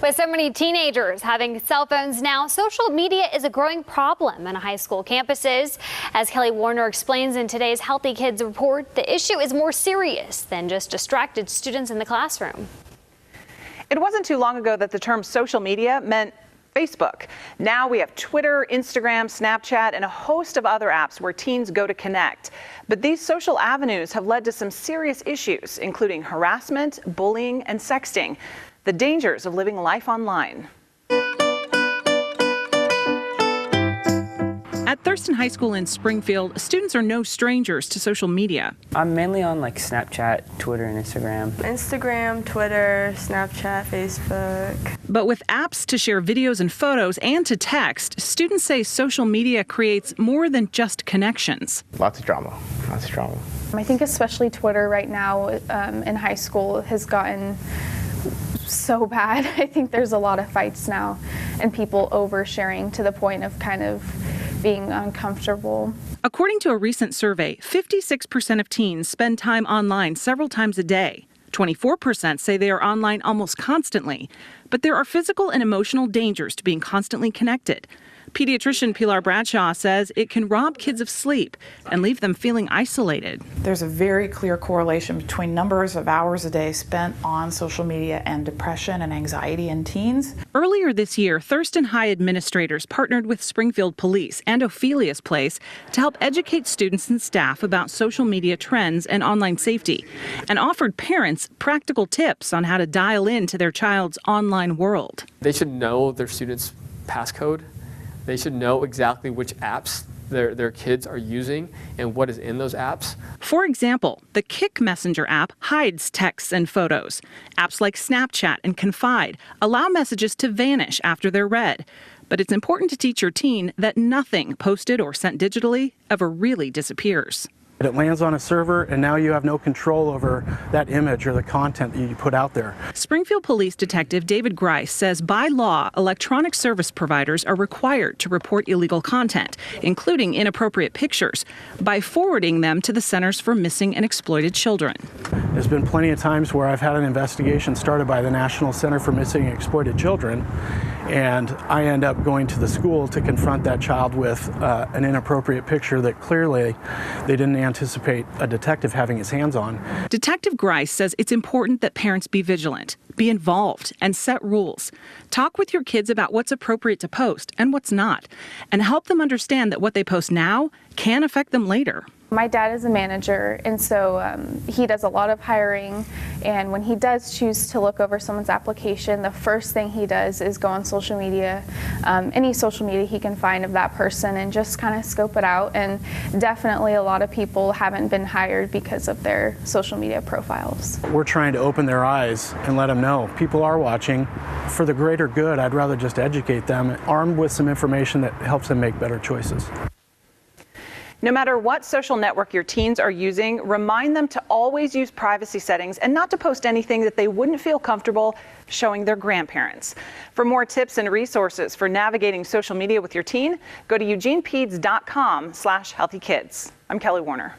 With so many teenagers having cell phones now, social media is a growing problem on high school campuses. As Kelly Warner explains in today's Healthy Kids report, the issue is more serious than just distracted students in the classroom. It wasn't too long ago that the term social media meant Facebook. Now we have Twitter, Instagram, Snapchat, and a host of other apps where teens go to connect. But these social avenues have led to some serious issues, including harassment, bullying, and sexting. The dangers of living life online. At Thurston High School in Springfield, students are no strangers to social media. I'm mainly on Snapchat, Twitter, and Instagram. Instagram, Twitter, Snapchat, Facebook. But with apps to share videos and photos and to text, students say social media creates more than just connections. Lots of drama, lots of drama. I think especially Twitter right now in high school has gotten so bad. I think there's a lot of fights now and people oversharing to the point of kind of being uncomfortable. According to a recent survey, 56% of teens spend time online several times a day. 24% say they are online almost constantly. But there are physical and emotional dangers to being constantly connected. Pediatrician Pilar Bradshaw says it can rob kids of sleep and leave them feeling isolated. There's a very clear correlation between numbers of hours a day spent on social media and depression and anxiety in teens. Earlier this year, Thurston High administrators partnered with Springfield Police and Ophelia's Place to help educate students and staff about social media trends and online safety, and offered parents practical tips on how to dial into their child's online world. They should know their students' passcode. They should know exactly which apps their kids are using and what is in those apps. For example, the Kik Messenger app hides texts and photos. Apps like Snapchat and Confide allow messages to vanish after they're read. But it's important to teach your teen that nothing posted or sent digitally ever really disappears. It lands on a server, and now you have no control over that image or the content that you put out there. Springfield Police Detective David Grice says by law, electronic service providers are required to report illegal content, including inappropriate pictures, by forwarding them to the Centers for Missing and Exploited Children. There's been plenty of times where I've had an investigation started by the National Center for Missing and Exploited Children, and I end up going to the school to confront that child with an inappropriate picture that clearly they didn't anticipate a detective having his hands on. Detective Grice says it's important that parents be vigilant, be involved, and set rules. Talk with your kids about what's appropriate to post and what's not, and help them understand that what they post now can affect them later. My dad is a manager, and so he does a lot of hiring, and when he does choose to look over someone's application, the first thing he does is go on social media, any social media he can find of that person, and just kind of scope it out. And definitely a lot of people haven't been hired because of their social media profiles. We're trying to open their eyes and let them know people are watching. For the greater good, I'd rather just educate them, armed with some information that helps them make better choices. No matter what social network your teens are using, remind them to always use privacy settings and not to post anything that they wouldn't feel comfortable showing their grandparents. For more tips and resources for navigating social media with your teen, go to eugenepeds.com/healthykids. I'm Kelly Warner.